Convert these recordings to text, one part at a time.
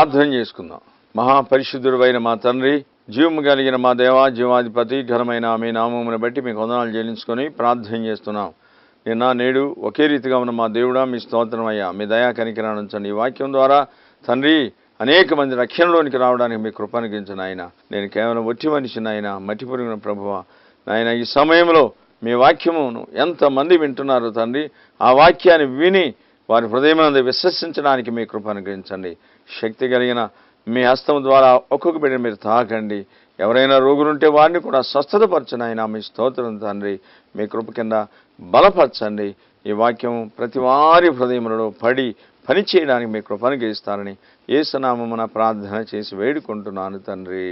ప్రార్థన చేసుకుందాం. మహాపరిశుద్ధుడైన మా తండ్రి, జీవము కలిగిన మా దేవా, జీవాధిపతి, ఘనమైన మీ నామమును బట్టి మీకు వందనాలు చెల్లించుకొని ప్రార్థన చేస్తున్నాం. నిన్న నేడు ఒకే రీతిగా ఉన్న మా దేవుడా, మీ స్తోత్రం అయ్యా. మీ దయా కనికరాన్ని ఉంచండి. ఈ వాక్యం ద్వారా తండ్రి అనేక మంది రక్షణలోనికి రావడానికి మీ కృపనుగించను ఆయన. నేను కేవలం ఒట్టి మనిషిని ఆయన, మట్టి పురుగున ప్రభువా నాయన. ఈ సమయంలో మీ వాక్యమును ఎంతమంది వింటున్నారు తండ్రి, ఆ వాక్యాన్ని విని వారి హృదయమందు విశ్వసించడానికి మీ కృపనుగించండి. శక్తి కలిగిన మీ హస్తం ద్వారా ఒక్కొక్క బిడ్డను మీరు తాకండి. ఎవరైనా రోగులుంటే వారిని కూడా స్వస్థతపరచండి ఆయన. మీ స్తోత్రం తండ్రి, మీ కృప కింద బలపరచండి. ఈ వాక్యం ప్రతి వారి హృదయములలో పడి పని చేయడానికి మీ కృపను గీస్తారని యేసు నామమున ప్రార్థన చేసి వేడుకుంటున్నాను తండ్రి,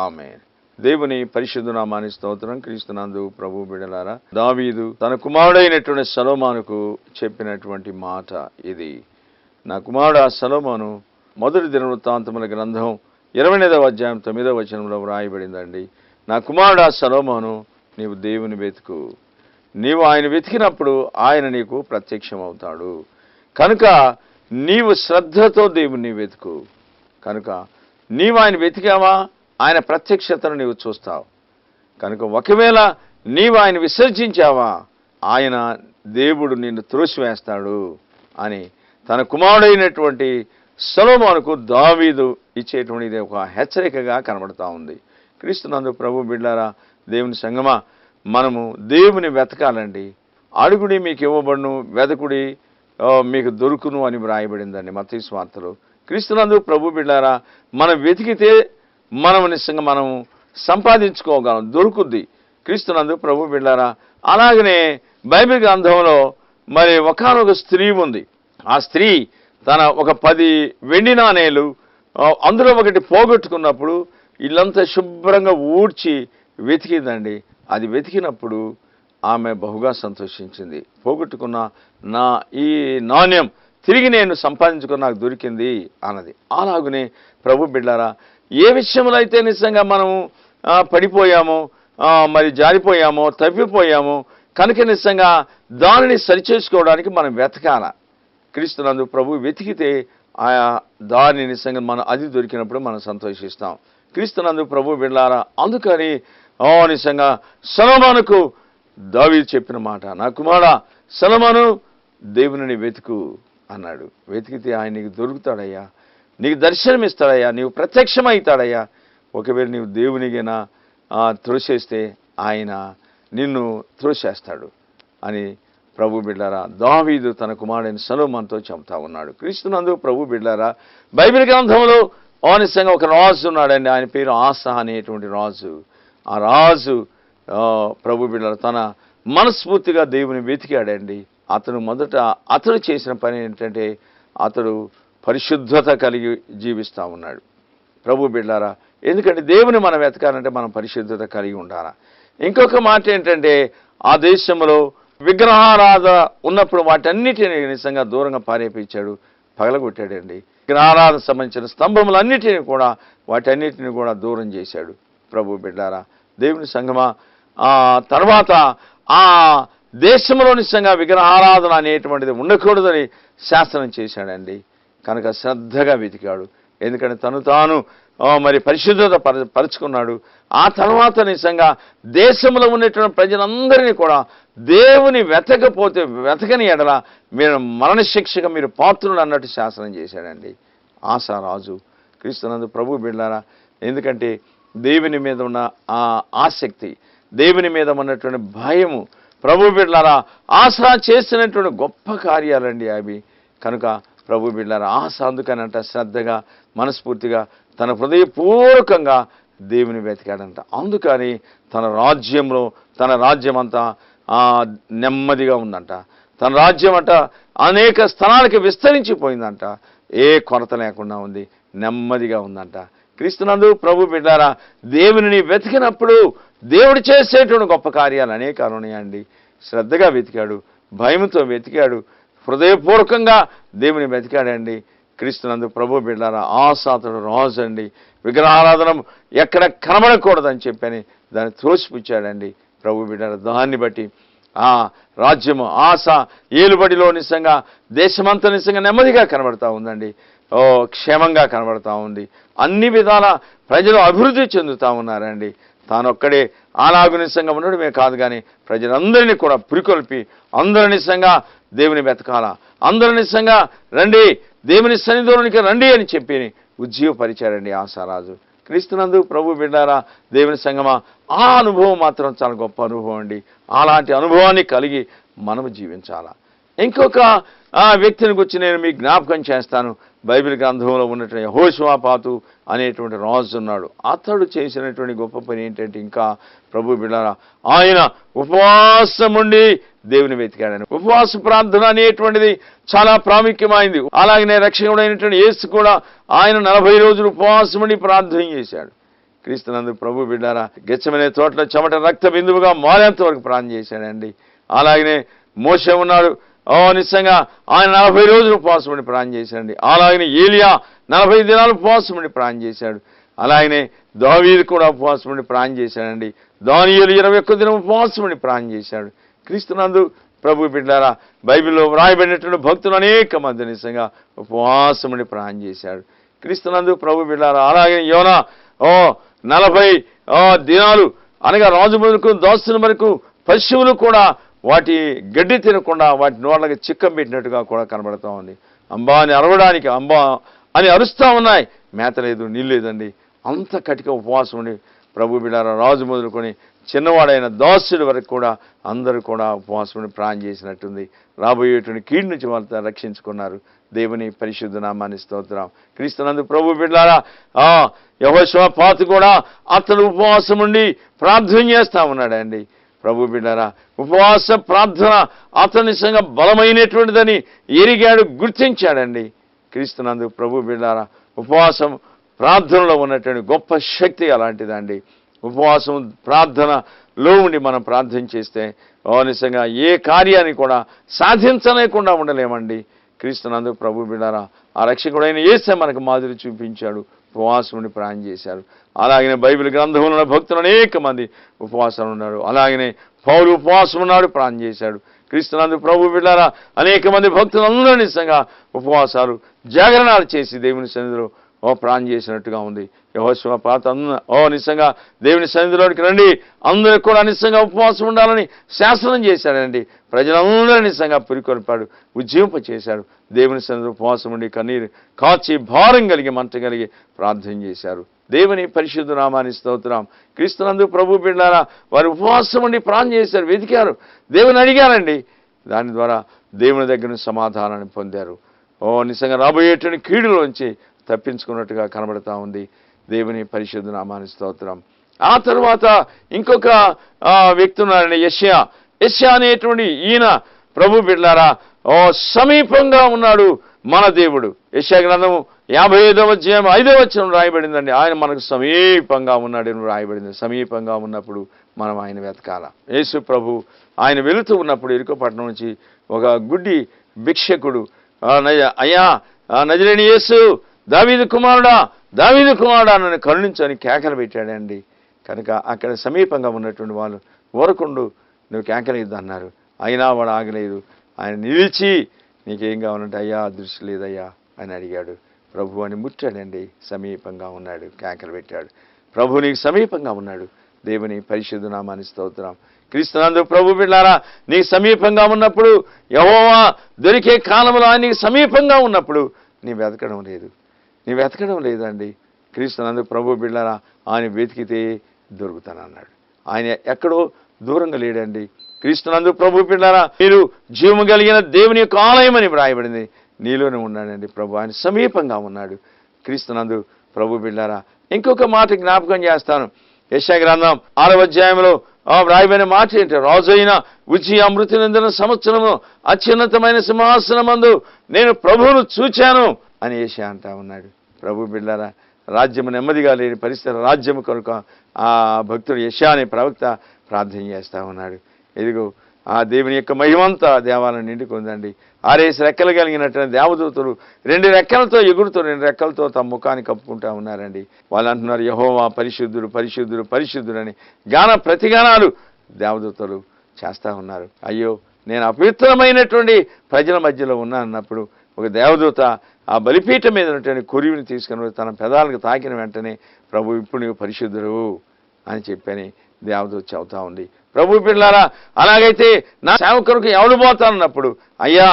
ఆమేన్. దేవుని పరిశుద్ధ నామాని స్తోత్రం. క్రీస్తునందు ప్రభు బిడ్డలారా, దావీదు తన కుమారుడైనటువంటి సొలొమోనుకు చెప్పినటువంటి మాట ఇది. నా కుమారుడు సొలొమోను, మొదటి దినవృత్తాంతముల గ్రంథం 28వ అధ్యాయం 9వ వచనంలో వ్రాయబడిందండి. నా కుమారుడు సొలొమోను, నీవు దేవుని వెతుకు. నీవు ఆయన వెతికినప్పుడు ఆయన నీకు ప్రత్యక్షమవుతాడు. కనుక నీవు శ్రద్ధతో దేవుని వెతుకు. కనుక నీవు ఆయన వెతికావా, ఆయన ప్రత్యక్షతను నీవు చూస్తావు. కనుక ఒకవేళ నీవు ఆయన విసర్జించావా, ఆయన దేవుడు నిన్ను త్రోసివేస్తాడు అని తన కుమారుడైనటువంటి సొలొమోనుకు దావీదు ఇచ్చేటువంటిది ఒక హెచ్చరికగా కనబడతా ఉంది. క్రీస్తునందు ప్రభు బిడ్డలారా, దేవుని సంగమా, మనము దేవుని వెతకాలండి. అడుగుడి మీకు ఇవ్వబడును, వెతకుడి మీకు దొరుకును అని వ్రాయబడిందండి మత్తయి సువార్తలో. క్రీస్తునందు ప్రభు బిడ్డలారా, మనం వెతికితే మనం నిజంగా మనం సంపాదించుకోగలం, దొరుకుద్ది. క్రీస్తునందు ప్రభు బిడ్డలారా, అలాగనే బైబిల్ గ్రంథంలో మరి ఒకానొక స్త్రీ ఉంది. ఆ స్త్రీ తన ఒక 10 వెండి నాణేలు అందులో ఒకటి పోగొట్టుకున్నప్పుడు ఇల్లంతా శుభ్రంగా ఊడ్చి వెతికిందండి. అది వెతికినప్పుడు ఆమె బహుగా సంతోషించింది. పోగొట్టుకున్న నా ఈ నాణ్యం తిరిగి నేను సంపాదించుకుని నాకు దొరికింది అన్నది. అలాగనే ప్రభు బిడ్డారా, ఏ విషయంలో అయితే నిజంగా మనము పడిపోయామో, మరి జారిపోయామో, తప్పిపోయామో, కనుక నిజంగా దానిని సరిచేసుకోవడానికి మనం వెతకాల. క్రీస్తునందు ప్రభు వెతికితే ఆయా దాని నిజంగా మనం అది దొరికినప్పుడు మనం సంతోషిస్తాం. క్రీస్తునందు ప్రభు బిడ్డలారా, అందుకని నిజంగా సొలొమోనుకు దావీదు చెప్పిన మాట, నా కుమారుడా సొలొమోను, దేవుని వెతుకు అన్నాడు. వెతికితే ఆయన నీకు దొరుకుతాడయ్యా, నీకు దర్శనమిస్తాడయ్యా, నీవు ప్రత్యక్షమవుతాడయ్యా. ఒకవేళ నీవు దేవునికైనా త్రోసేస్తే ఆయన నిన్ను త్రోసేస్తాడు అని ప్రభు బిడ్డారా దావీదు తన కుమారుడైన సొలొమోనుతో చెబుతా ఉన్నాడు. క్రీస్తునందు ప్రభు బిడ్డారా, బైబిల్ గ్రంథంలో నిజంగా ఒక రాజు ఉన్నాడండి. ఆయన పేరు ఆసా అనేటువంటి రాజు. ఆ రాజు ప్రభు బిడ్డారా తన మనస్ఫూర్తిగా దేవుని వెతికాడండి. అతడు చేసిన పని ఏంటంటే అతడు పరిశుద్ధత కలిగి జీవిస్తూ ఉన్నాడు. ప్రభు బిడ్డారా, ఎందుకంటే దేవుని మనం వెతకాలంటే మనం పరిశుద్ధత కలిగి ఉండాలా. ఇంకొక మాట ఏంటంటే, ఆ దేశంలో విగ్రహారాధన ఉన్నప్పుడు వాటన్నిటిని నిజంగా దూరంగా పారేపించాడు, పగలగొట్టాడండి. విగ్రహారాధన సంబంధించిన స్తంభములన్నిటినీ కూడా వాటన్నిటిని కూడా దూరం చేశాడు. ప్రభు బిడ్డారా, దేవుని సంగమా, తర్వాత ఆ దేశంలో నిజంగా విగ్రహారాధన అనేటువంటిది ఉండకూడదని శాసనం చేశాడండి. కనుక శ్రద్ధగా వెతికాడు. ఎందుకంటే తాను మరి పరిశుద్ధత పరుచుకున్నాడు. ఆ తర్వాత నిజంగా దేశంలో ఉన్నటువంటి ప్రజలందరినీ కూడా దేవుని వెతకని ఎడల మీరు మరణశిక్షగా మీరు పాత్రులు అన్నట్టు శాసనం చేశాడండి ఆసా రాజు. క్రీస్తునందు ప్రభు బిడ్డలారా, ఎందుకంటే దేవుని మీద ఉన్న ఆ ఆసక్తి, దేవుని మీద ఉన్నటువంటి భయము, ప్రభు బిడ్డలారా ఆసా చేసినటువంటి గొప్ప కార్యాలండి అవి. కనుక ప్రభు బిడ్డలారా ఆసా అందుకనంట శ్రద్ధగా మనస్ఫూర్తిగా తన హృదయపూర్వకంగా దేవుని వెతికాడంట. అందుకని తన రాజ్యమంతా నెమ్మదిగా ఉందంట. తన రాజ్యం అంట అనేక స్థలాలకి విస్తరించిపోయిందంట. ఏ కొరత లేకుండా ఉంది, నెమ్మదిగా ఉందంట. క్రీస్తునందు ప్రభు బిడ్డారా, దేవుని వెతికినప్పుడు దేవుడు చేసేటువంటి గొప్ప కార్యాలు అనేకాలు ఉన్నాయండి. శ్రద్ధగా వెతికాడు, భయంతో వెతికాడు, హృదయపూర్వకంగా దేవుని వెతికాడండి. క్రీస్తునందు ప్రభు బిడ్డారా, ఆసాతుడు రాజు అండి. విగ్రహారాధన ఎక్కడ కనబడకూడదని చెప్పని దాన్ని త్రోసిపుచ్చాడండి ప్రభు బిడ్డారా. దాన్ని బట్టి ఆ రాజ్యము ఆస ఏలుబడిలో నిజంగా దేశమంతా నిజంగా నెమ్మదిగా కనబడతా ఉందండి. క్షేమంగా కనబడతా ఉంది. అన్ని విధాల ప్రజలు అభివృద్ధి చెందుతూ ఉన్నారండి. తానొక్కడే అలాగు నిజంగా ఉండడమే కాదు, కానీ ప్రజలందరినీ కూడా పురికొల్పి అందరూ నిజంగా దేవుని వెతకాలా, అందరూ నిజంగా రండి దేవుని సన్నిధిలోనికి రండి అని చెప్పి ఉజ్జీవపరిచారండి ఆశారాజు. క్రీస్తునందు ప్రభు బిడ్డారా, దేవుని సంగమా, ఆ అనుభవం మాత్రం చాలా గొప్ప అనుభవం అండి. అలాంటి అనుభవాన్ని కలిగి మనము జీవించాలా. ఇంకొక వ్యక్తిని గురించి నేను మీకు జ్ఞాపకం చేస్తాను. బైబిల్ గ్రంథంలో ఉన్నటువంటి యెహోషువపాతు అనేటువంటి రాజు ఉన్నాడు. అతడు చేసినటువంటి గొప్ప పని ఏంటంటే, ఇంకా ప్రభు బిడ్డారా, ఆయన ఉపవాసం ఉండి దేవుని వెతికాడని. ఉపవాస ప్రార్థన అనేటువంటిది చాలా ప్రాముఖ్యమైంది. అలాగనే రక్షకుడైనటువంటి యేసు కూడా ఆయన 40 రోజులు ఉపవాసం ఉండి ప్రార్థన చేశాడు. క్రీస్తునందు ప్రభు బిడ్డారా, గెత్సెమనే తోటలో చెమట రక్త బిందువుగా మారేంత వరకు ప్రార్థన చేశాడండి. అలాగనే మోషే ఉన్నాడు, నిజంగా ఆయన 40 రోజులు ఉపవాసం ఉండి ప్రార్థన చేశాడండి. అలాగనే ఏలియా 40 దినాలు ఉపవాసం ఉండి ప్రార్థన చేశాడు. అలాగనే దావీదు కూడా ఉపవాసం ఉండి ప్రార్థన చేశాడండి. దానియేలు 21 దినం ఉపవాసం ఉండి ప్రార్థన చేశాడు. క్రీస్తునందు ప్రభు బిడ్డారా, బైబిల్లో వ్రాయబడినటువంటి భక్తులు అనేక మంది నిజంగా ఉపవాసం ఉండి ప్రార్థన చేశాడు. క్రీస్తునందు ప్రభు బిడ్డారా, అలాగే యోనా 40 దినాలు అనగా రాజు వరకు దాసుల వరకు పశువులు కూడా వాటి గడ్డి తినకుండా వాటి నోళ్ళకి చిక్కం పెట్టినట్టుగా కూడా కనబడతా ఉంది. అంబా అని అరవడానికి అంబా అని అరుస్తూ ఉన్నాయి, మేత లేదు, నీళ్ళు లేదండి. అంత కటిక ఉపవాసం ఉండి ప్రభు బిడ్డారా, రాజు మొదలుకొని చిన్నవాడైన దాసుడి వరకు కూడా అందరూ కూడా ఉపవాసం ఉండి ప్రార్థన చేసినట్టుంది. రాబోయేటువంటి కీడు నుంచి వాళ్ళతో రక్షించుకున్నారు. దేవుని పరిశుద్ధ నామాన్ని స్తోత్రం. క్రీస్తునందు ప్రభు బిడ్డారా, యెహోషువపాతు కూడా అతడు ఉపవాసం ఉండి ప్రార్థన చేస్తా ఉన్నాడండి. ప్రభు బిడ్డారా, ఉపవాస ప్రార్థన అతని నిజంగా బలమైనటువంటిదని ఎరిగాడు, గుర్తించాడండి. క్రీస్తునందు ప్రభు బిడ్డారా, ఉపవాసం ప్రార్థనలో ఉన్నటువంటి గొప్ప శక్తి అలాంటిదండి. ఉపవాసం ప్రార్థనలో ఉండి మనం ప్రార్థన చేస్తే నిజంగా ఏ కార్యాన్ని కూడా సాధించలేకుండా ఉండలేమండి. క్రీస్తునందు ప్రభు బిడ్డారా, ఆ రక్షకుడైన యేసే మనకు మాదిరి చూపించాడు, ఉపవాసం ఉండి ప్రార్థన చేశారు. అలాగనే బైబిల్ గ్రంథంలో ఉన్న భక్తులు అనేక మంది ఉపవాసం ఉన్నారు. అలాగనే పౌలు ఉపవాసం ఉన్నాడు, ప్రార్థన చేశాడు. క్రీస్తునందు ప్రభు బిడ్డారా, అనేక మంది భక్తులందరూ నిజంగా ఉపవాసాలు జాగరణాలు చేసి దేవుని సన్నిధిలో ప్రార్థన చేసినట్టుగా ఉంది. యెహోషువపాతు నిజంగా దేవుని సన్నిధిలోనికి రండి, అందరూ కూడా నిజంగా ఉపవాసం ఉండాలని శాసనం చేశాడండి. ప్రజలందరూ నిజంగా పురికొల్పాడు, ఉజ్జీవింప చేశాడు. దేవుని సన్నిధిలో ఉపవాసం ఉండి కన్నీరు కాచి భారం కలిగి మంట కలిగి ప్రార్థన చేశారు. దేవుని పరిశుద్ధ నామాన్ని స్తోత్రం. క్రీస్తునందు ప్రభు బిడ్డారా, వారు ఉపవాసం ఉండి ప్రార్థన చేశారు, వెతికారు, దేవుని అడిగారండి. దాని ద్వారా దేవుని దగ్గర నుంచి సమాధానాన్ని పొందారు. నిజంగా రాబోయేటువంటి కీడులోంచి తప్పించుకున్నట్టుగా కనబడతా ఉంది. దేవుని పరిశుద్ధ నామాన్ని స్తోత్రం. ఆ తర్వాత ఇంకొక వ్యక్తి ఉన్నారండి, యెషయా అనేటువంటి ఈయన ప్రభు బిడ్డారా, సమీపంగా ఉన్నాడు మన దేవుడు. యెషయా గ్రంథము 55వ అధ్యాయం 5వ వచనం రాయబడిందండి. ఆయన మనకు సమీపంగా ఉన్నాడని రాయబడింది. సమీపంగా ఉన్నప్పుడు మనం ఆయన వెతకాల. యేసు ప్రభు ఆయన వెళుతూ ఉన్నప్పుడు ఇరుకపట్నం నుంచి ఒక గుడ్డి భిక్షకుడు, అయ్యా నజరేయుడు యేసు, దావీదు కుమారుడా, దావీదు కుమారుడా నన్ను కరుణించని కేకలు పెట్టాడండి. కనుక అక్కడ సమీపంగా ఉన్నటువంటి వాళ్ళు ఊరకుండు, నువ్వు కేకలు ఇద్దన్నారు. అయినా వాడు ఆగలేదు. ఆయన నిలిచి నీకేం కావాలంటే, అయ్యా దృష్టి లేదయ్యా అని అడిగాడు. ప్రభు అని ముట్టాడండి. సమీపంగా ఉన్నాడు, కేకలు పెట్టాడు. ప్రభు నీకు సమీపంగా ఉన్నాడు. దేవుని పరిశుద్ధ నామాన్ని స్తోత్రం. క్రీస్తునందు ప్రభు బిడ్డారా, నీకు సమీపంగా ఉన్నప్పుడు, యెహోవా దొరికే కాలంలో ఆయన నీకు సమీపంగా ఉన్నప్పుడు నీ వెతకడం లేదండి. క్రీస్తునందు ప్రభు బిడ్డారా, ఆయన వెతికితే దొరుకుతానన్నాడు. ఆయన ఎక్కడో దూరంగా లేడండి. క్రీస్తునందు ప్రభు బిడ్డారా, మీరు జీవము కలిగిన దేవుని యొక్క ఆలయం అని వ్రాయబడింది. నీలోనే ఉన్నాడండి ప్రభు, ఆయన సమీపంగా ఉన్నాడు. క్రీస్తునందు ప్రభు బిడ్డారా, ఇంకొక మాట జ్ఞాపకం చేస్తాను. యెషయా గ్రంథం 6వ అధ్యాయంలో వ్రాయబడిన మాట ఏంటి? రాజైన ఉజ్జియా మృతి నందిన సంవత్సరము అత్యున్నతమైన సింహాసనమందు నేను ప్రభువును చూచాను అని యెషయా అంటా ఉన్నాడు. ప్రభు బిడ్డారా, రాజ్యము నెమ్మదిగా లేని పరిస్థితి, రాజ్యము కొరకు ఆ భక్తుడు యెషయా అనే ప్రవక్త ప్రార్థన చేస్తూ ఉన్నాడు. ఇదిగో ఆ దేవుని యొక్క మహిమంతా దేవాలయం నిండుకుందండి. 6 రెక్కలు కలిగినటువంటి దేవదూతలు 2 రెక్కలతో ఎగురుతూ 2 రెక్కలతో తమ ముఖాన్ని కప్పుకుంటా ఉన్నారండి. వాళ్ళు అంటున్నారు, యెహోవా పరిశుద్ధుడు పరిశుద్ధుడు పరిశుద్ధుడు అని గాన ప్రతిగానాలు దేవదూతలు చేస్తూ ఉన్నారు. అయ్యో, నేను అపవిత్రమైనటువంటి ప్రజల మధ్యలో ఉన్నానన్నప్పుడు ఒక దేవదూత ఆ బలిపీఠం మీద ఉన్నటువంటి కొరివిని తీసుకుని తన పెదాలకు తాకిన వెంటనే ప్రభు ఇప్పుడు నీవు పరిశుద్ధుడు అని చెప్పని దేవదూత చెబుతా ఉంది. ప్రభు పిల్లారా, అలాగైతే నా సేవకునికి ఎవడు పోతానన్నప్పుడు అయ్యా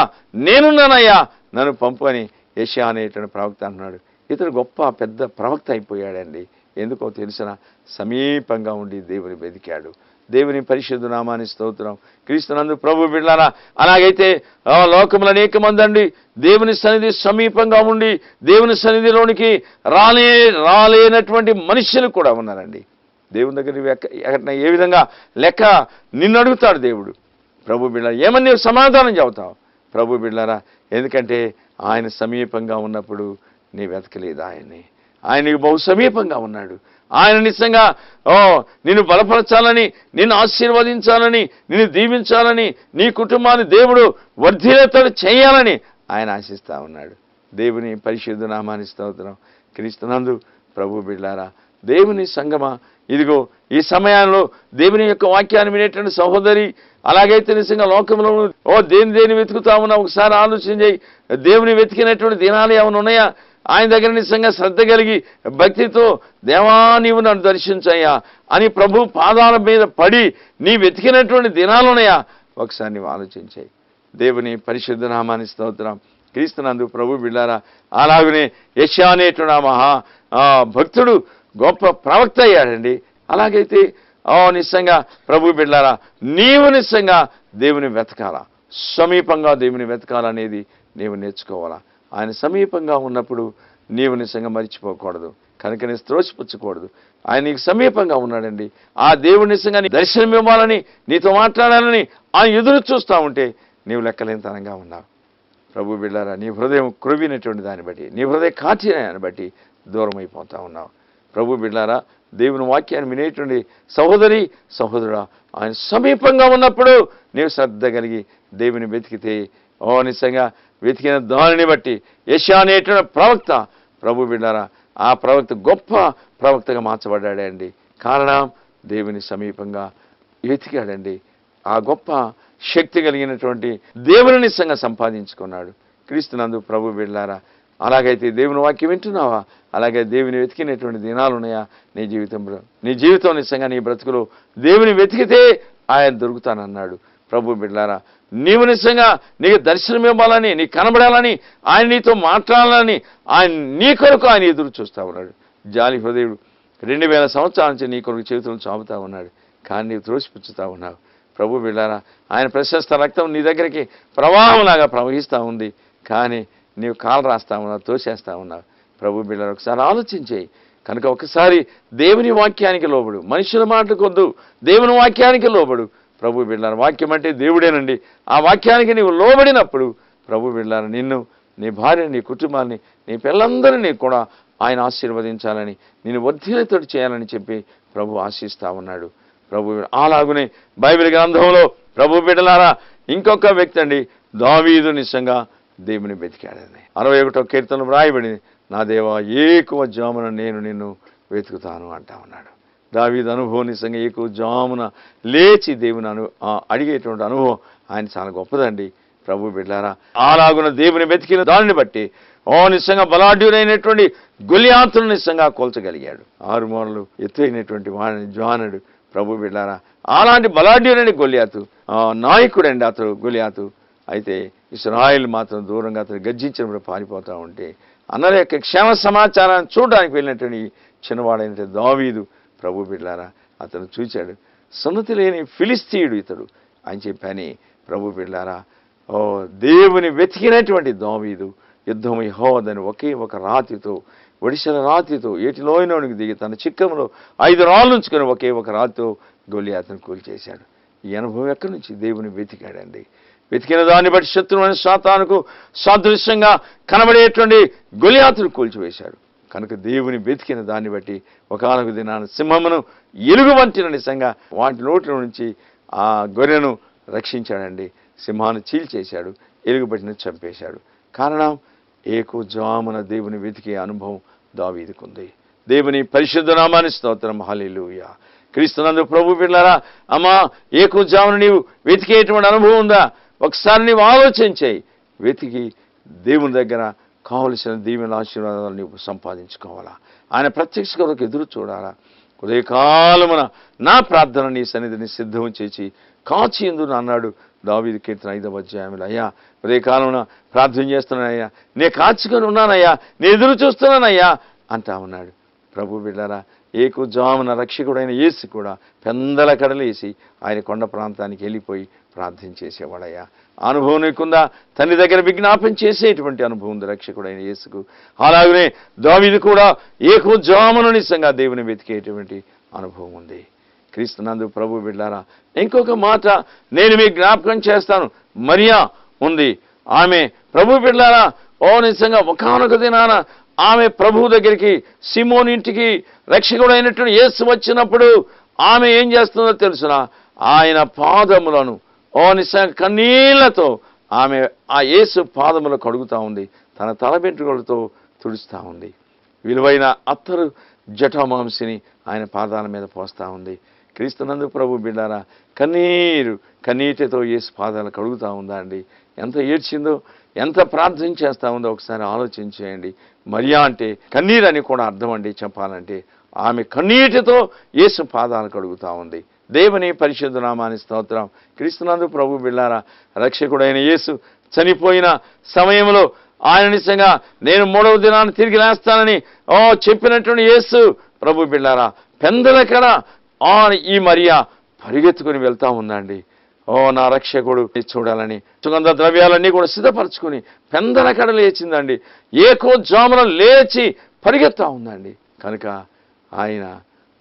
నేనున్నానయ్యా నన్ను పంపు అని యెషయా అనేటువంటి ప్రవక్త అన్నాడు. ఇతడు గొప్ప పెద్ద ప్రవక్త అయిపోయాడండి. ఎందుకో తెలిసిన సమీపంగా ఉండి దేవుని వెతికాడు. దేవుని పరిశుద్ధ నామాన్ని స్తోత్రం. క్రీస్తునందు ప్రభు బిడ్డలారా, అలాగైతే లోకములు అనేక మంది అండి దేవుని సన్నిధి సమీపంగా ఉండి దేవుని సన్నిధిలోనికి రాలేనటువంటి మనుషులు కూడా ఉన్నారండి. దేవుని దగ్గర ఏ విధంగా లెక్క నిన్ను అడుగుతాడు దేవుడు. ప్రభు బిడ్డ ఏమని నీవు సమాధానం చెబుతావు? ప్రభు బిడ్డలారా, ఎందుకంటే ఆయన సమీపంగా ఉన్నప్పుడు నీ వెతకలేదు ఆయన్ని. ఆయన నీకు బహు సమీపంగా ఉన్నాడు. ఆయన నిజంగా నిన్ను బలపరచాలని, నిన్ను ఆశీర్వదించాలని, నిన్ను దీవించాలని, నీ కుటుంబాన్ని దేవుడు వర్ధిల్లతలు చేయాలని ఆయన ఆశిస్తూ ఉన్నాడు. దేవుని పరిశుద్ధ నామాన్ని స్తోత్రం. క్రీస్తునందు ప్రభు బిడ్డలారా, దేవుని సంగమా, ఇదిగో ఈ సమయంలో దేవుని యొక్క వాక్యాన్ని వినేటువంటి సహోదరి, అలాగైతే నిజంగా లోకంలో దేని వెతుకుతా ఉన్నా ఒకసారి ఆలోచన చేయి. దేవుని వెతికినటువంటి దినాలు ఏమైనా ఉన్నాయా? ఆయన దగ్గర నిజంగా శ్రద్ధ కలిగి భక్తితో దేవా నీవు నన్ను దర్శించయ్యా అని ప్రభు పాదాల మీద పడి నీ వెతికినటువంటి దినాలు ఉన్నాయా? ఒకసారి నీవు ఆలోచించాయి. దేవుని పరిశుద్ధ నామాన్ని స్తోత్రం. క్రీస్తునందు ప్రభు బిడ్డారా, అలాగనే యెషయా అనేటువంటి మహా భక్తుడు గొప్ప ప్రవక్త అయ్యాడండి. అలాగైతే నిజంగా ప్రభు బిడ్డారా, నీవు నిజంగా దేవుని వెతకాలా, సమీపంగా దేవుని వెతకాలనేది నీవు నేర్చుకోవాలా. ఆయన సమీపంగా ఉన్నప్పుడు నీవు నిజంగా మర్చిపోకూడదు, కనుకనే త్రోసిపుచ్చకూడదు. ఆయన నీకు సమీపంగా ఉన్నాడండి. ఆ దేవుడు నిజంగా నీ దర్శనం ఇవ్వాలని, నీతో మాట్లాడాలని ఆయన ఎదురు చూస్తూ ఉంటే నీవు లెక్కలేనితనంగా ఉన్నావు. ప్రభు బిడ్డారా, నీ హృదయం క్రొవ్వినటువంటి దాన్ని బట్టి, నీ హృదయ కాఠిన్యాన్ని బట్టి దూరం అయిపోతూ ఉన్నావు. ప్రభు బిడ్డారా, దేవుని వాక్యాన్ని వినేటువంటి సహోదరి సహోదరుడా, ఆయన సమీపంగా ఉన్నప్పుడు నీవు శ్రద్ధ కలిగి దేవుని వెతికితే నిజంగా వెతికిన దానిని బట్టి యెషయా అనేటువంటి ప్రవక్త ప్రభు బిడ్డారా, ఆ ప్రవక్త గొప్ప ప్రవక్తగా మార్చబడ్డాడండి. కారణం దేవుని సమీపంగా వెతికాడండి. ఆ గొప్ప శక్తి కలిగినటువంటి దేవుని నిజంగా సంపాదించుకున్నాడు. క్రీస్తునందు ప్రభు బిడ్డలారా, అలాగైతే దేవుని వాక్యం వింటున్నావా? అలాగే దేవుని వెతికినటువంటి దినాలు ఉన్నాయా నీ జీవితంలో? నీ జీవితం నిజంగా నీ బ్రతుకులో దేవుని వెతికితే ఆయన దొరుకుతానన్నాడు. ప్రభు బిడ్డలారా, నీవు నిజంగా నీకు దర్శనం ఇవ్వాలని, నీకు కనబడాలని, ఆయన నీతో మాట్లాడాలని ఆయన నీ కొరకు ఆయన ఎదురు చూస్తూ ఉన్నాడు. జాలి హృదయుడు 2000 సంవత్సరాల నుంచి నీ కొరకు చేతులను చాపుతా ఉన్నాడు. కానీ నీవు త్రోసిపుచ్చుతా ఉన్నావు. ప్రభు బిడ్డలారా, ఆయన ప్రశస్త రక్తం నీ దగ్గరికి ప్రవాహంలాగా ప్రవహిస్తూ ఉంది. కానీ నీవు కాలు రాస్తా ఉన్నావు, తోసేస్తా ఉన్నావు. ప్రభు బిడ్డలారా, ఒకసారి ఆలోచించేయి. కనుక ఒకసారి దేవుని వాక్యానికి లోబడు, మనుషుల మాటకు వద్దు, దేవుని వాక్యానికి లోబడు. ప్రభు బిడ్డలారా, వాక్యం అంటే దేవుడేనండి. ఆ వాక్యానికి నీవు లోబడినప్పుడు ప్రభు బిడ్డలారా, నిన్ను, నీ భార్యని, నీ కుటుంబాన్ని, నీ పిల్లలందరినీ కూడా ఆయన ఆశీర్వదించాలని, నిన్ను వర్ధిల్లతోటి చేయాలని చెప్పి ప్రభు ఆశిస్తూ ఉన్నాడు. ప్రభు అలాగునే బైబిల్ గ్రంథంలో ప్రభు బిడ్డలారా ఇంకొక వ్యక్తి అండి, దావీదు నిజంగా దేవుని వెతికాడని 61వ కీర్తనలో వ్రాయబడింది. నా దేవా ఏకువ జామున నేను నిన్ను వెతుకుతాను అంటా ఉన్నాడు. దావీదు అనుభవం నిజంగా ఏకువ జామున లేచి దేవుని అడిగేటువంటి అనుభవం ఆయన చాలా గొప్పదండి. ప్రభు బిడ్డలారా, అలాగున దేవుని వెతికిన దానిని బట్టి నిజంగా బలాఢ్యుడైనటువంటి గొలియాతును నిజంగా కోల్చగలిగాడు. 6 మూరలు ఎత్తైనటువంటి వాడిని జానుడు. ప్రభు బిడ్డలారా, అలాంటి బలాఢ్యుడైన గొలియాతు నాయకుడండి అతడు గొలియాతు. అయితే ఇశ్రాయేలు మాత్రం దూరంగా అతను గర్జించినప్పుడు పారిపోతూ ఉంటే అన్నల యొక్క క్షేమ సమాచారాన్ని చూడడానికి వెళ్ళినటువంటి చిన్నవాడైన దావీదు ప్రభు బిడ్డలారా అతను చూచాడు. సున్నతి లేని ఫిలిస్తీయుడు ఇతడు అని చెప్పని ప్రభు బిడ్డలారా, దేవుని వెతికినటువంటి దావీదు యుద్ధం యెహోవాదని ఒకే ఒక రాతితో, ఒడిశల రాతితో ఏటిలోయలోనికి దిగి తన చిక్కంలో 5 రాళ్ళు ఉంచుకొని ఒకే ఒక రాతితో గొలియాతును కూల్చేశాడు. ఈ అనుభవం ఎక్కడి నుంచి? దేవుని వెతికాడండి. వెతికిన దాన్ని బట్టి శత్రువుని సాతానుకు సాదృశ్యంగా కనబడేటువంటి గొలియాతును కూల్చివేశాడు. కనుక దేవుని వెతికిన దాన్ని బట్టి ఒకానొక దినాన సింహమును ఎలుగు వంటిన నిజంగా వాటి నోటి నుంచి ఆ గొర్రెను రక్షించాడండి. సింహాన్ని చీల్చేశాడు, ఎలుగుబట్టిని చంపేశాడు. కారణం ఏకోజామున దేవుని వెతికే అనుభవం దావీదుకుంది. దేవుని పరిశుద్ధ నామానికి స్తోత్రం. హల్లెలూయా. క్రీస్తునందు ప్రభు బిడ్డలారా, అమ్మా ఏకోజామున నీవు వెతికేటువంటి అనుభవం ఉందా? ఒకసారి నీవు ఆలోచించేయి. వెతికి దేవుని దగ్గర కావలసిన దీవెన ఆశీర్వాదాలు నీవు సంపాదించుకోవాలా. ఆయన ప్రత్యక్ష కొరకు ఎదురు చూడాలా. ఉదయకాలమున నా ప్రార్థన నీ సన్నిధిని సిద్ధం చేసి కాచి ఎందును అన్నాడు దావీదు కీర్తన 5వ అధ్యాయంలో. అయ్యా ఉదయకాలమున ప్రార్థన చేస్తున్నానయ్యా, నేను కాచుకొని ఉన్నానయ్యా, నేను ఎదురు చూస్తున్నానయ్యా అంటా ఉన్నాడు. ప్రభు బిడ్డలారా, ఏకుజామున రక్షకుడైన యేసు కూడా పెందల కడలేసి ఆయన కొండ ప్రాంతానికి వెళ్ళిపోయి ప్రార్థన చేసేవాడయ్యా. అనుభవం నీకుందా? తండ్రి దగ్గర విజ్ఞాపన చేసేటువంటి అనుభవం ఉంది రక్షకుడైన యేసుకు. అలాగనే దావీదు కూడా ఏకుజామున నిజంగా దేవుని వెతికేటువంటి అనుభవం ఉంది. క్రీస్తునందు ప్రభు బిడ్డలారా, ఇంకొక మాట నేను మీకు జ్ఞాపకం చేస్తాను. మరియా ఉంది, ఆమె ప్రభు బిడ్డలారా నిజంగా ఒకానొక దినాన ఆమె ప్రభువు దగ్గరికి సిమోని ఇంటికి రక్షకుడైనటువంటి యేసు వచ్చినప్పుడు ఆమె ఏం చేస్తుందో తెలుసునా? ఆయన పాదములను నిజంగా కన్నీళ్లతో ఆమె ఆ యేసు పాదములు కడుగుతూ ఉంది, తన తల వెంట్రుకలతో తుడుస్తూ ఉంది. విలువైన అత్తరు జటామాంసిని ఆయన పాదాల మీద పోస్తూ ఉంది. క్రీస్తునందు ప్రభు బిడ్డారా, కన్నీటితో యేసు పాదాలు కడుగుతూ ఉందా అండి? ఎంత ఏడ్చిందో, ఎంత ప్రార్థన చేస్తూ ఉందో ఒకసారి ఆలోచించేయండి. మరియా అంటే కన్నీరు అని కూడా అర్థం అండి చెప్పాలంటే. ఆమె కన్నీటితో యేసు పాదాలు కడుగుతూ ఉంది. దేవుని పరిశుద్ధ నామానికి స్తోత్రం. క్రీస్తునందు ప్రభు బిడ్డారా, రక్షకుడైన యేసు చనిపోయిన సమయంలో ఆయన నిజంగా నేను 3వ దినాన్ని తిరిగి లేస్తానని చెప్పినటువంటి యేసు ప్రభు బిడ్డారా, పెందలకడ ఈ మరియా పరిగెత్తుకుని వెళ్తా ఉందండి. నా రక్షకుడు చూడాలని సుగంధ ద్రవ్యాలన్నీ కూడా సిద్ధపరచుకుని పెందలకడ లేచిందండి. ఏకోజామున లేచి పరిగెత్తా ఉందండి. కనుక ఆయన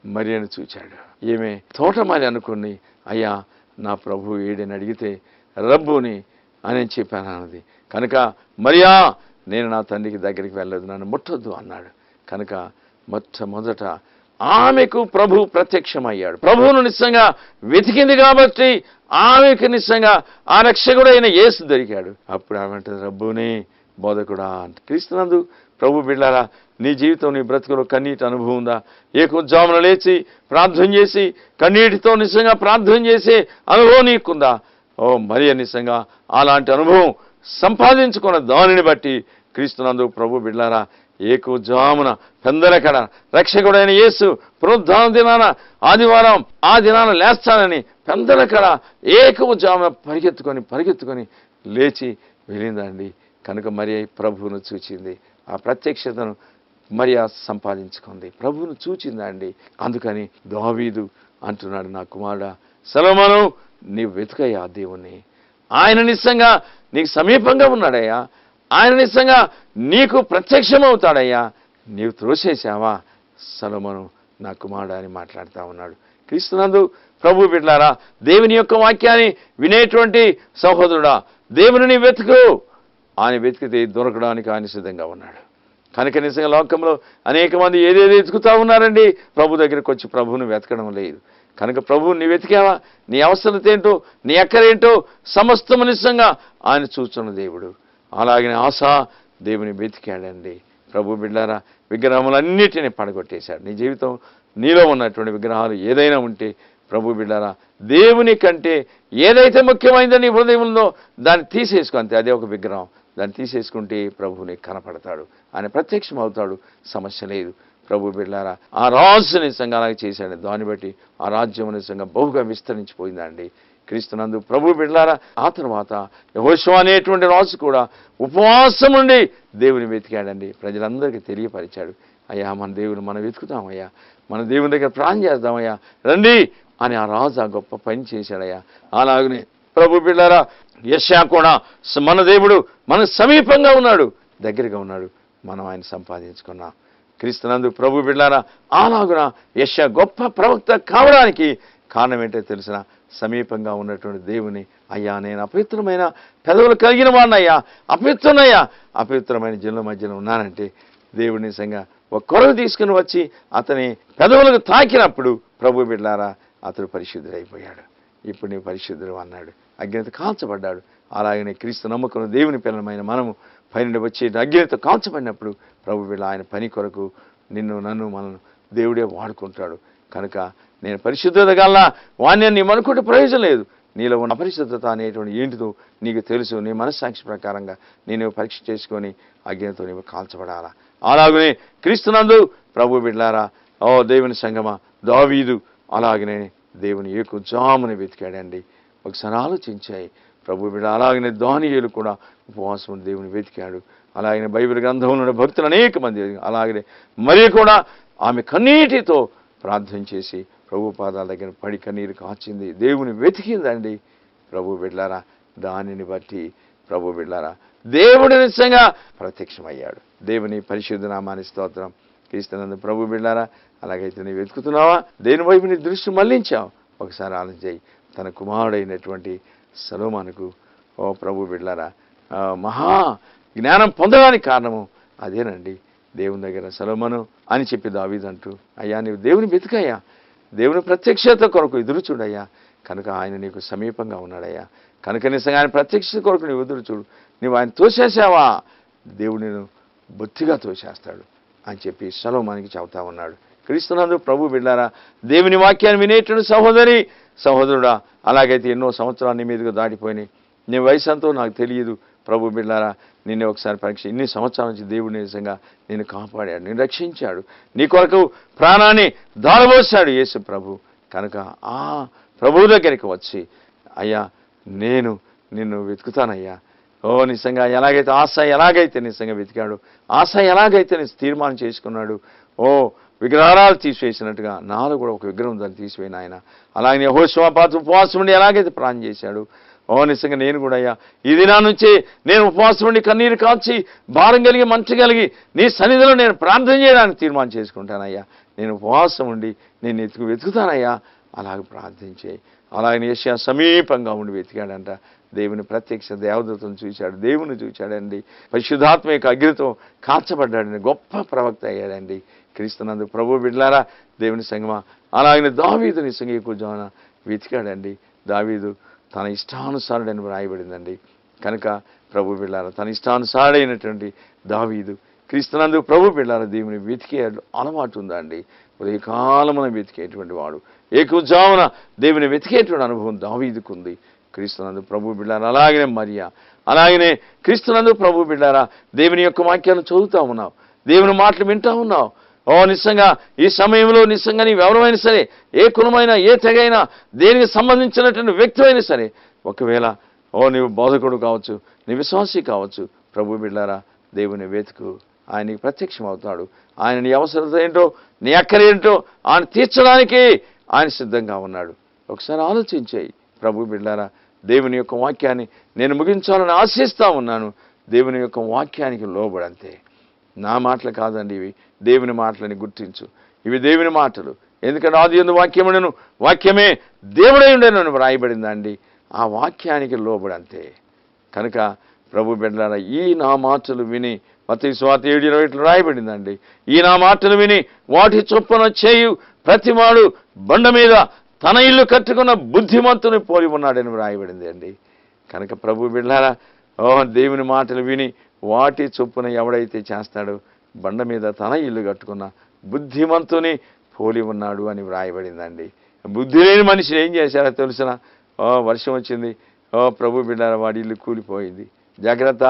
మరియను చూచాడు. ఏమే తోటమాలి అనుకుని, అయ్యా నా ప్రభు ఏడని అడిగితే రబ్బుని అని చెప్పాను అన్నది. కనుక మరియా నేను నా తండ్రికి దగ్గరికి వెళ్ళదు, నన్ను ముట్టొద్దు అన్నాడు. కనుక మొట్టమొదట ఆమెకు ప్రభు ప్రత్యక్షమయ్యాడు. ప్రభువును నిజంగా వెతికింది కాబట్టి ఆమెకు నిజంగా ఆ రక్షకుడైన యేసు దొరికాడు. అప్పుడు ఆమె అంటుంది, రబ్బునే బోధకుడా అంట. క్రీస్తునందు ప్రభు బిడ్డలారా, నీ జీవితం నీ బ్రతుకులో కన్నీటి అనుభవం ఉందా? ఏకోజామున లేచి ప్రార్థన చేసి కన్నీటితో నిజంగా ప్రార్థన చేసే అనుభవం నీకుందా? మరియ నిజంగా అలాంటి అనుభవం సంపాదించుకున్న దానిని బట్టి క్రీస్తునందు ప్రభు బిడ్డలారా, ఏకోజామున పెందలకడ రక్షకుడైన యేసు పునరుద్ధాన దినాన ఆదివారం ఆ దినాన లేస్తానని పెందలకడ ఏకోజామున పరిగెత్తుకొని లేచి వెళ్ళిందండి. కనుక మరి ప్రభువును చూచింది, ఆ ప్రత్యక్షతను మరియా సంపాదించుకుంది, ప్రభువును చూచిందండి. అందుకని దావీదు అంటున్నాడు, నా కుమారుడా సొలొమోను నీవు వెతుకయ్యా దేవుణ్ణి, ఆయన నిజంగా నీకు సమీపంగా ఉన్నాడయ్యా, ఆయన నిజంగా నీకు ప్రత్యక్షమవుతాడయ్యా, నీవు త్రోసేసావా సొలొమోను నా కుమారుడా అని మాట్లాడుతూ ఉన్నాడు. క్రీస్తునందు ప్రభు బిడ్డలారా, దేవుని యొక్క వాక్యాన్ని వినేటువంటి సహోదరుడా, దేవుని వెతుకు, ఆయన వెతికితే దొరకడానికి ఆయన సిద్ధంగా ఉన్నాడు. కనుక నిజంగా లోకంలో అనేక మంది ఏదేదో వెతుకుతూ ఉన్నారండి, ప్రభు దగ్గరికి వచ్చి ప్రభువుని వెతకడం లేదు. కనుక ప్రభువుని వెతికావా? నీ అవసరత ఏంటో, నీ ఎక్కడేంటో సమస్తము నిజంగా ఆయన చూస్తున్న దేవుడు. అలాగనే ఆశా దేవుని వెతికాడండి. ప్రభు బిడ్డారా, విగ్రహములన్నిటినీ పడగొట్టేశాడు. నీ జీవితం నీలో ఉన్నటువంటి విగ్రహాలు ఏదైనా ఉంటే ప్రభు బిడ్డారా, దేవుని కంటే ఏదైతే ముఖ్యమైందో నీ హృదయంలో దాన్ని తీసేసుకో, అంతే, అదే ఒక విగ్రహం. దాన్ని తీసేసుకుంటే ప్రభువుని కనపడతాడు, ఆయన ప్రత్యక్షం అవుతాడు, సమస్య లేదు. ప్రభు బిడ్డలారా, ఆ రాజు నిజంగా అలాగే చేశాడు. దాన్ని బట్టి ఆ రాజ్యం నిజంగా బహుగా విస్తరించిపోయిందండి. క్రీస్తునందు ప్రభు బిడ్డలారా, ఆ తర్వాత యెహోషువ అనేటువంటి రాజు కూడా ఉపవాసం ఉండి దేవుని వెతికాడండి. ప్రజలందరికీ తెలియపరిచాడు, అయ్యా మన దేవుని మనం వెతుకుతామయ్యా, మన దేవుని దగ్గర ప్రార్థన చేద్దామయ్యా, రండి అని ఆ రాజు ఆ గొప్ప పని చేశాడయ్యా. అలాగనే ప్రభు బిడ్డలారా, యెషయా కూడా మన దేవుడు మన సమీపంగా ఉన్నాడు, దగ్గరగా ఉన్నాడు, మనం ఆయన సంపాదించుకున్నాం. క్రీస్తునందు ప్రభు బిడ్డలారా, అలాగున యెషయా గొప్ప ప్రవక్త కావడానికి కారణం ఏంటో తెలిసిన, సమీపంగా ఉన్నటువంటి దేవుని, అయ్యా నేను అపవిత్రమైన పెదవులు కలిగిన వాడినయ్యా, అపవిత్రమైన జనుల మధ్యలో ఉన్నానంటే దేవుడి నిజంగా ఒక కొరవ తీసుకుని వచ్చి అతని పెదవులకు తాకినప్పుడు ప్రభు బిడ్డలారా అతడు పరిశుద్ధుడైపోయాడు. ఇప్పుడు నీవు పరిశుద్ధుడు అన్నాడు, అగ్నితో కాల్చబడ్డాడు. అలాగనే క్రీస్తు నమ్మకం దేవుని పిల్లలమైన మనము పైన వచ్చే అగ్నితో కాల్చబడినప్పుడు ప్రభు బిడ్డ ఆయన పని కొరకు నిన్ను నన్ను మనల్ని దేవుడే వాడుకుంటాడు. కనుక నేను పరిశుద్ధత గల వాణ్ణి నీవు అనుకుంటే ప్రయోజనం లేదు. నీలో ఉన్న అపరిశుద్ధత అనేటువంటి ఏంటిదో నీకు తెలుసు. నీ మనస్సాక్షి ప్రకారంగా నేను పరీక్ష చేసుకొని అగ్నితో నీవు కాల్చబడాలా. అలాగనే క్రీస్తునందు ప్రభు బిడ్డలారా, దేవుని సంగమా, దావీదు అలాగనే దేవుని ఏకుజామున వెతికాడండి. ఒకసారి ఆలోచించాయి ప్రభు బిడ్డ. అలాగనే దానియేలు కూడా ఉపవాసం దేవుని వెతికాడు. అలాగనే బైబిల్ గ్రంథంలో భక్తులు అనేక మంది, అలాగనే మరి కూడా ఆమె కన్నీటితో ప్రార్థన చేసి ప్రభు పాదాల దగ్గర పడి కన్నీరు కాచింది, దేవుని వెతికిందండి. ప్రభు బిడ్డలారా, దానిని బట్టి ప్రభు బిడ్డలారా దేవుడు నిజంగా ప్రత్యక్షమయ్యాడు. దేవుని పరిశుద్ధ నామాని స్తోత్రం. క్రీస్తునందు ప్రభు బిడ్డలారా, అలాగైతే నీవు వెతుకుతున్నావా? దేని వైపు నీ దృష్టి మళ్లించావు? ఒకసారి ఆలోచించాయి. తన కుమారుడైనటువంటి సొలొమోనుకు ప్రభు బిడ్డలారా మహా జ్ఞానం పొందడానికి కారణము అదేనండి. దేవుని దగ్గర సొలొమోను అని చెప్పి దావీదు అంటూ, అయ్యా నీవు దేవుని వెతికయ్యా, దేవుని ప్రత్యక్షత కొరకు ఎదురు చూడయ్యా, కనుక ఆయన నీకు సమీపంగా ఉన్నాడయ్యా, కనుక నిజంగా ఆయన ప్రత్యక్షత కొరకు నీవు ఎదురు చూడు. నువ్వు ఆయన తోసేసావా, దేవుడు నేను బొత్తిగా తోసేస్తాడు అని చెప్పి సొలొమోనుకి చెబుతా ఉన్నాడు. క్రీస్తునందు ప్రభు బిడ్డారా, దేవుని వాక్యాన్ని వినేటువంటి సహోదరి సహోదరుడా, అలాగైతే ఎన్నో సంవత్సరాలు నీ మీదుగా దాటిపోయినాయి. నీ వయసు అంతా నాకు తెలియదు. ప్రభు బిడ్డారా, నిన్నే ఒకసారి పరీక్ష. ఇన్ని సంవత్సరాల నుంచి దేవుడు నిజంగా నేను కాపాడాడు, నేను రక్షించాడు, నీ కొరకు ప్రాణాన్ని దారబోసాడు యేసు ప్రభు. కనుక ఆ ప్రభు దగ్గరికి వచ్చి, అయ్యా నేను నిన్ను వెతుకుతానయ్యా. నిజంగా ఎలాగైతే ఆశ ఎలాగైతే నిజంగా వెతికాడు, ఆశ ఎలాగైతే నేను తీర్మానం చేసుకున్నాడు, విగ్రహాలు తీసివేసినట్టుగా నాలో కూడా ఒక విగ్రహం దాన్ని తీసివేయను ఆయన. అలాగే యెహోషువ ఉపవాసం ఉండి ఎలాగైతే ప్రాణం చేశాడు, నిజంగా నేను కూడా అయ్యా ఈ దినా నుంచి నేను ఉపవాసం ఉండి కన్నీరు కాల్చి భారం కలిగి మంచు కలిగి నీ సన్నిధిలో నేను ప్రార్థన చేయడానికి తీర్మానం చేసుకుంటానయ్యా. నేను ఉపవాసం ఉండి నేను వెతుకుతానయ్యా. అలాగే ప్రార్థించే. అలాగే యెషయా సమీపంగా ఉండి వెతికాడంట. దేవుని ప్రత్యక్ష దేవదూతను చూశాడు, దేవుని చూశాడండి. పరిశుద్ధాత్మ యొక్క అగ్నితో కాల్చబడ్డాడండి, గొప్ప ప్రవక్త అయ్యాడండి. క్రీస్తునందు ప్రభు బిడ్డలారా, దేవుని సంగమా, అలాగే దావీదు నిజంగా ఎక్కువ వెతికాడండి. దావీదు తన ఇష్టానుసారుడని రాయబడిందండి. కనుక ప్రభు బిడ్డలారా, తన ఇష్టానుసారుడైనటువంటి దావీదు క్రీస్తునందు ప్రభు బిడ్డలారా దేవుని వెతికే అలవాటు ఉందండి. ఉదయకాలమున వెతికేటువంటి వాడు, ఏకుజామున దేవుని వెతికేటువంటి అనుభవం దావీదుకు ఉంది. క్రీస్తునందు ప్రభు బిడ్డారా, అలాగనే మరియా, అలాగనే క్రీస్తునందు ప్రభు బిడ్డారా దేవుని యొక్క వాక్యాన్ని చదువుతా ఉన్నావు, దేవుని మాటలు వింటా ఉన్నావు. నిజంగా ఈ సమయంలో నిజంగా నీవు ఎవరైనా సరే, ఏ కులమైనా ఏ తెగైనా దేనికి సంబంధించినటువంటి వ్యక్తి అయినా సరే, ఒకవేళ నీవు బోధకుడు కావచ్చు, నీ విశ్వాసి కావచ్చు, ప్రభు బిడ్డారా దేవుని వెతుకు, ఆయనకి ప్రత్యక్షం అవుతాడు. ఆయన నీ అవసరత ఏంటో, నీ అక్కరేంటో ఆయన తీర్చడానికి ఆయన సిద్ధంగా ఉన్నాడు. ఒకసారి ఆలోచించేయి ప్రభు బిడ్డారా. దేవుని యొక్క వాక్యాన్ని నేను ముగించాలని ఆశిస్తా ఉన్నాను. దేవుని యొక్క వాక్యానికి లోబడంతే. నా మాటలు కాదండి ఇవి, దేవుని మాటలని గుర్తించు. ఇవి దేవుని మాటలు. ఎందుకంటే ఆదియందు వాక్యమును, వాక్యమే దేవుడై ఉండేనని వ్రాయబడిందండి. ఆ వాక్యానికి లోబడంతే. కనుక ప్రభు బిడ్డలారా, ఈ నా మాటలు విని, మత్తయి సువార్త 7:20 రాయబడిందండి, ఈ నా మాటలు విని వాటి చొప్పున చేయు ప్రతివాడు బండ మీద తన ఇల్లు కట్టుకున్న బుద్ధిమంతుని పోలి ఉన్నాడని వ్రాయబడింది అండి. కనుక ప్రభు బిడ్డలారా, దేవుని మాటలు విని వాటి చొప్పున ఎవడైతే చేస్తాడో బండ మీద తన ఇల్లు కట్టుకున్న బుద్ధిమంతుని పోలి ఉన్నాడు అని వ్రాయబడిందండి. బుద్ధి లేని మనిషి ఏం చేశారో తెలుసిన, వర్షం వచ్చింది, ప్రభు బిడ్డారా వాడి ఇల్లు కూలిపోయింది. జాగ్రత్త,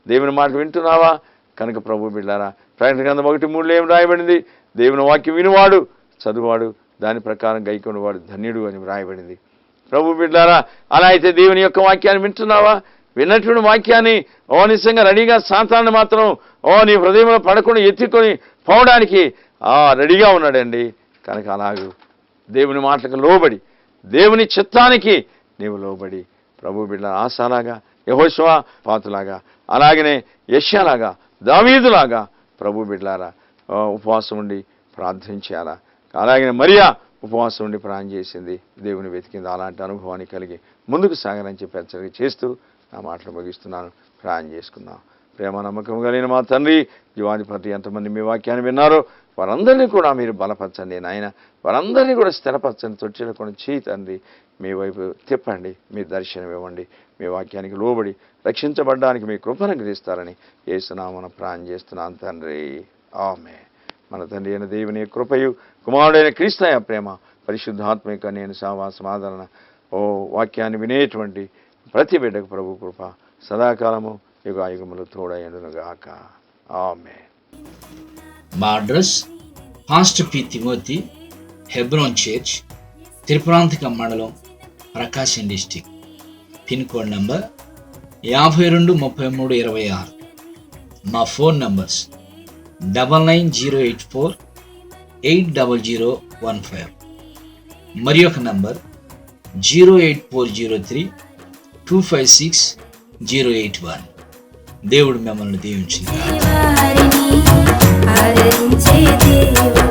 దేవుని మాట వింటున్నావా? కనుక ప్రభు బిడ్డారా, ప్రకటన గ్రంథం 1:3 ఏం రాయబడింది? దేవుని వాక్యం వినువాడు, చదువువాడు, దాని ప్రకారం గైకొనేవాడు ధన్యుడు అని వ్రాయబడింది. ప్రభు బిడ్డారా, అలా అయితే దేవుని యొక్క వాక్యాన్ని వింటున్నావా? విన్నటువంటి వాక్యాన్ని నిజంగా రెడీగా సాతాన్ని మాత్రం నీ హృదయంలో పడకుండా ఎత్తుకొని పోవడానికి రెడీగా ఉన్నాడండి. కనుక అలాగూ దేవుని మాటలకు లోబడి, దేవుని చిత్తానికి నీవు లోబడి, ప్రభు బిడ్డ ఆశాలాగా, యెహోషువ పాతులాగా, అలాగనే యెషయాలాగా, దావీదులాగా ప్రభు బిడ్డలారా ఉపవాసం ఉండి ప్రార్థించాలా. అలాగే మరియా ఉపవాసం ఉండి ప్రార్థన చేసింది, దేవుని వెతికింది. అలాంటి అనుభవాన్ని కలిగి ముందుకు సాగాలని చెప్పి హెచ్చరిక చేస్తూ నా మాటలు ముగిస్తున్నాను. ప్రార్థన చేసుకుందాం. ప్రేమ నమ్మకం కలిగిన మా తండ్రి, జీవాధిపతి, ఎంతమంది మీ వాక్యాన్ని విన్నారో వారందరినీ కూడా మీరు బలపరచండి నాయన. వారందరినీ కూడా స్థిరపరచండి, తొట్టిల్లకుండా చేయి తండ్రి. మీ వైపు తిప్పండి, మీ దర్శనం ఇవ్వండి. మీ వాక్యానికి లోబడి రక్షించబడ్డానికి మీ కృపను గ్రహిస్తారని యేసునామమున ప్రార్థన చేస్తున్నాను తండ్రి. ఆమేన్. మన తండ్రి అయిన దేవుని కృపయు, కుమారుడైన క్రీస్తు ప్రేమ, పరిశుద్ధాత్మిక నేను సహవాసం, ఆదరణ ఓ వాక్యాన్ని వినేటువంటి ప్రతి బిడ్డకు ప్రభు కృప సదాకాలము యుగాయుగములు తోడైనగాక. ఆమేన్. మా address pastor P. Timothy, Hebron church, Tripurantaka మండలం, ప్రకాశం డిస్టిక్. Pin code number 523326. మా ఫోన్ నంబర్స్ 9908480015. మరి ఒక నంబర్ 08403256081. దేవుడు మిమ్మల్ని దీవించును.